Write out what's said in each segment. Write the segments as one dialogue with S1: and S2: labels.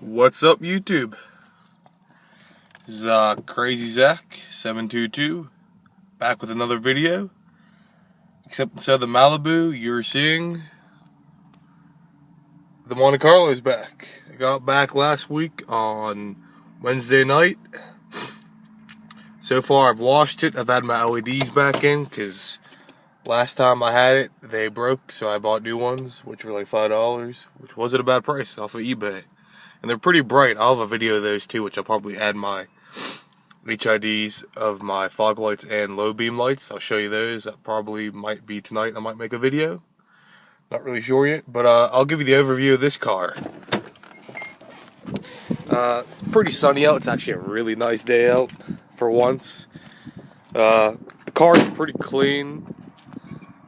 S1: What's up, YouTube? This is Crazy Zach 722 back with another video. Except instead of the Malibu, you're seeing the Monte Carlo is back. I got back last week on Wednesday night. So far, I've washed it. I've had my LEDs back in because last time I had it, they broke, so I bought new ones, which were like $5, which wasn't a bad price off of eBay. And they're pretty bright. I'll have a video of those too, which I'll probably add my HIDs of my fog lights and low beam lights. I'll show you those. That probably might be tonight. I might make a video. Not really sure yet, but I'll give you the overview of this car. It's pretty sunny out. It's actually a really nice day out for once. The car is pretty clean.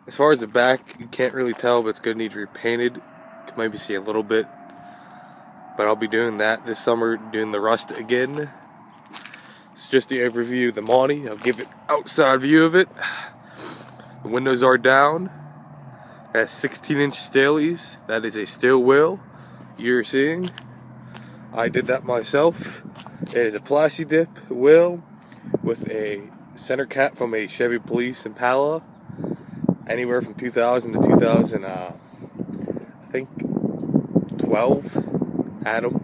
S1: As far as the back, you can't really tell, but it's going to need repainted. You can maybe see a little bit. But I'll be doing that this summer, doing the rust again. It's just the overview of the Monte. I'll give it outside view of it. The windows are down. It has 16-inch Staleys. That is a steel wheel you're seeing. I did that myself. It is a Plasti Dip wheel with a center cap from a Chevy Police Impala. Anywhere from 2000 to 2000, I think 12. Adam.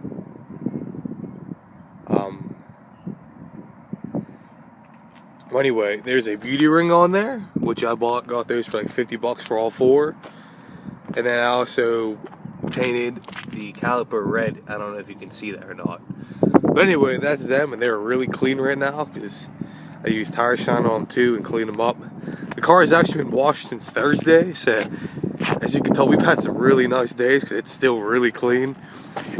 S1: Anyway, there's a beauty ring on there, which I got those for like $50 for all four. And then I also painted the caliper red. I don't know if you can see that or not. But anyway, that's them, and they're really clean right now because I used tire shine on them too and cleaned them up. The car has actually been washed since Thursday, so as you can tell, we've had some really nice days because it's still really clean.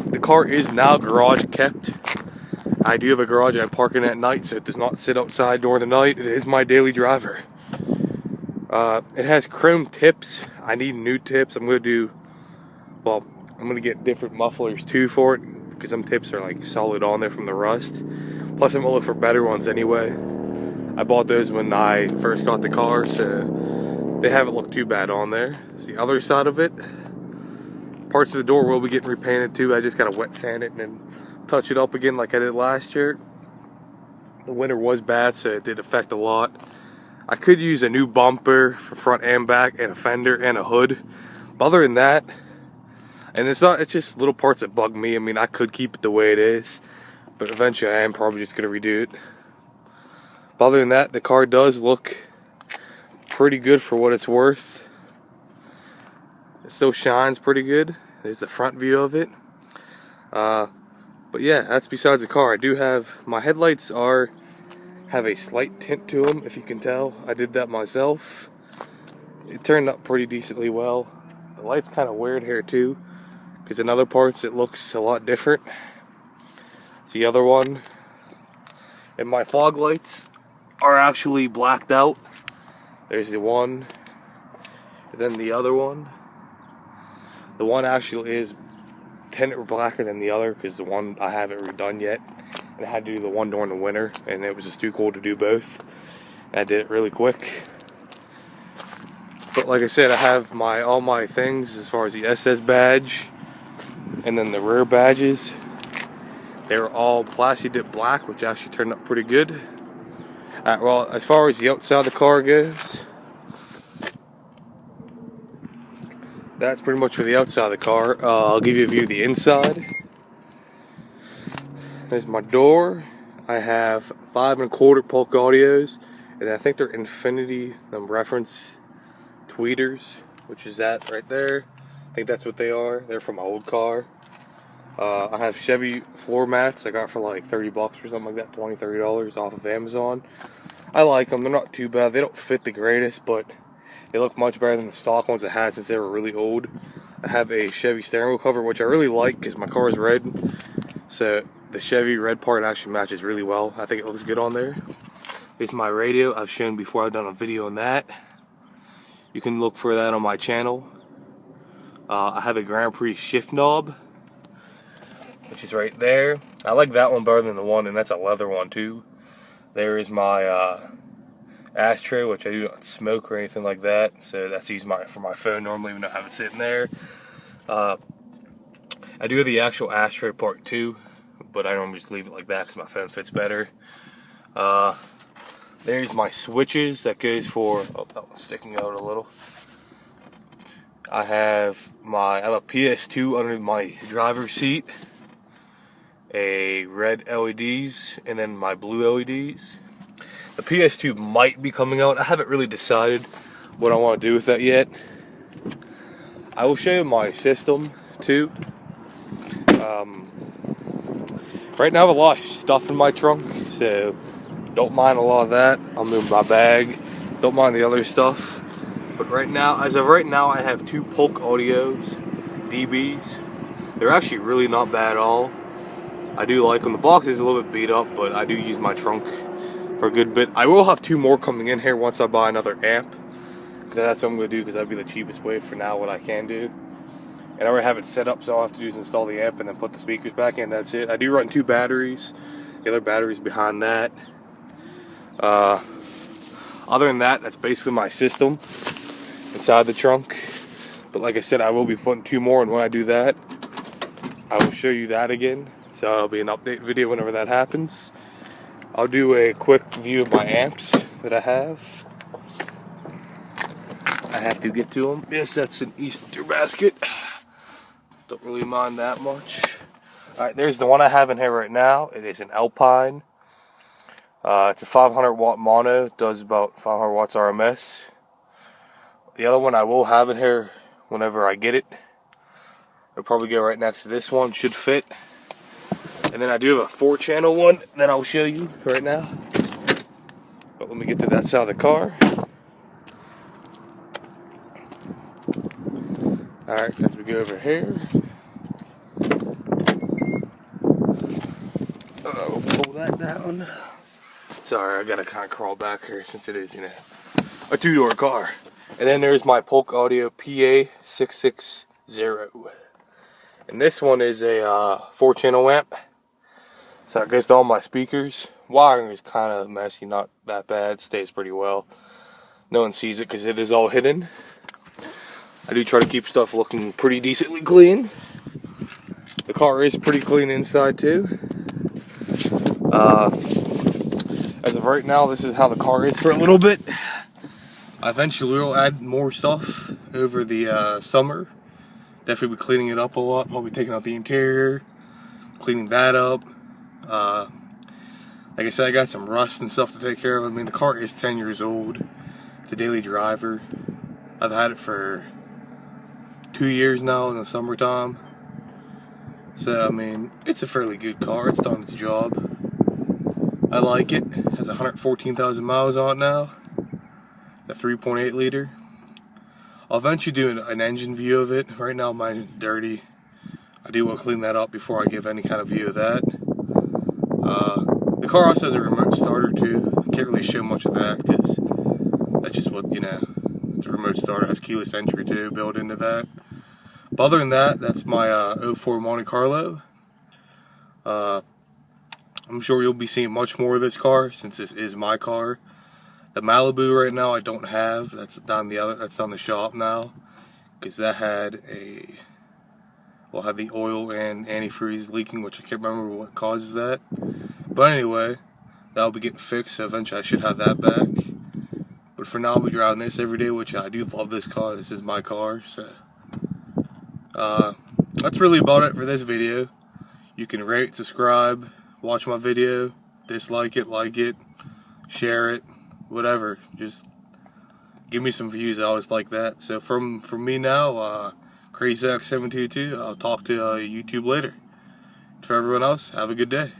S1: The car is now garage kept. I do have a garage I park in at night, so it does not sit outside during the night. It is my daily driver. It has chrome tips. I need new tips. I'm going to get different mufflers too for it because some tips are like solid on there from the rust. Plus, I'm going to look for better ones anyway. I bought those when I first got the car, so they haven't looked too bad on there. It's the other side of it. Parts of the door will be getting repainted too. I just gotta wet sand it and then touch it up again like I did last year. The winter was bad, so it did affect a lot. I could use a new bumper for front and back, and a fender and a hood. But other than that, and it's just little parts that bug me. I mean, I could keep it the way it is, but eventually I am probably just gonna redo it. But other than that, the car does look pretty good for what it's worth. It still shines pretty good. There's the front view of it. But yeah, that's besides the car. I do have, my headlights have a slight tint to them, if you can tell. I did that myself. It turned out pretty decently well. The light's kind of weird here too, because in other parts it looks a lot different. It's the other one. And my fog lights are actually blacked out. There's the one, and then the other one. The one actually is tinted blacker than the other because the one I haven't redone yet. And I had to do the one during the winter, and it was just too cold to do both. And I did it really quick. But like I said, I have all my things as far as the SS badge and then the rear badges. They're all Plasti Dip black, which actually turned out pretty good. Well, as far as the outside of the car goes, that's pretty much for the outside of the car. I'll give you a view of the inside. There's my door. I have 5 1/4 Polk audios, and I think they're Infinity reference tweeters, which is that right there. I think that's what they are. They're from my old car. I have Chevy floor mats I got for like $30 or something like that, $20, $30 off of Amazon. I like them. They're not too bad. They don't fit the greatest, but they look much better than the stock ones I had since they were really old. I have a Chevy steering wheel cover, which I really like because my car is red. So the Chevy red part actually matches really well. I think it looks good on there. Here's my radio. I've shown before. I've done a video on that. You can look for that on my channel. I have a Grand Prix shift knob, which is right there. I like that one better than the one, and that's a leather one too. There is my ashtray, which I do not smoke or anything like that, so that's used for my phone normally, even though I have it sitting there. I do have the actual ashtray part too, but I normally just leave it like that because my phone fits better. There's my switches that goes for, oh, that one's sticking out a little. I have a PS2 under my driver's seat, a red LEDs, and then my blue LEDs. The PS2 might be coming out. I haven't really decided what I want to do with that yet. I will show you my system too. Right now I have a lot of stuff in my trunk, so don't mind a lot of that. I'll move my bag. Don't mind the other stuff. But right now, as of right now, I have 2 Polk Audios, DBs. They're actually really not bad at all. I do like them. The box is a little bit beat up, but I do use my trunk for a good bit. I will have 2 more coming in here once I buy another amp, because that's what I'm going to do, because that'd be the cheapest way for now, what I can do. And I already have it set up, so all I have to do is install the amp and then put the speakers back in. That's it. I do run 2 batteries. The other battery's behind that. Other than that, that's basically my system inside the trunk. But like I said, I will be putting 2 more, and when I do that, I will show you that again. So it'll be an update video whenever that happens. I'll do a quick view of my amps that I have. I have to get to them. Yes, that's an Easter basket. Don't really mind that much. Alright, there's the one I have in here right now. It is an Alpine. It's a 500 watt mono. It does about 500 watts RMS. The other one I will have in here whenever I get it. It'll probably go right next to this one. Should fit. And then I do have a 4-channel one that I'll show you right now. But let me get to that side of the car. Alright, as we go over here. We'll pull that down. Sorry, I gotta kind of crawl back here since it is, a 2-door car. And then there's my Polk Audio PA660. And this one is a 4-channel amp. So it goes to all my speakers. Wiring is kind of messy, not that bad. It stays pretty well. No one sees it because it is all hidden. I do try to keep stuff looking pretty decently clean. The car is pretty clean inside too. As of right now, this is how the car is for a little bit. I eventually will add more stuff over the summer. Definitely be cleaning it up a lot. I'll be taking out the interior, cleaning that up. Like I said, I got some rust and stuff to take care of. I mean, the car is 10 years old. It's a daily driver. I've had it for 2 years now in the summertime. So, I mean, it's a fairly good car. It's done its job. I like it. It has 114,000 miles on it now. The 3.8 liter. I'll eventually do an engine view of it. Right now my engine's dirty. I do want to clean that up before I give any kind of view of that. The car also has a remote starter too. I can't really show much of that because that's just what, it's a remote starter. It has keyless entry too built into that. But other than that, that's my 04 Monte Carlo. I'm sure you'll be seeing much more of this car since this is my car. The Malibu right now I don't have. That's down the shop now, because that had had the oil and antifreeze leaking, which I can't remember what causes that. But anyway, that'll be getting fixed. So eventually I should have that back. But for now, I'll be driving this every day, which I do love this car. This is my car. So that's really about it for this video. You can rate, subscribe, watch my video, dislike it, like it, share it, whatever. Just give me some views. I always like that. So from me now, CrazyX722. I'll talk to YouTube later. For everyone else, have a good day.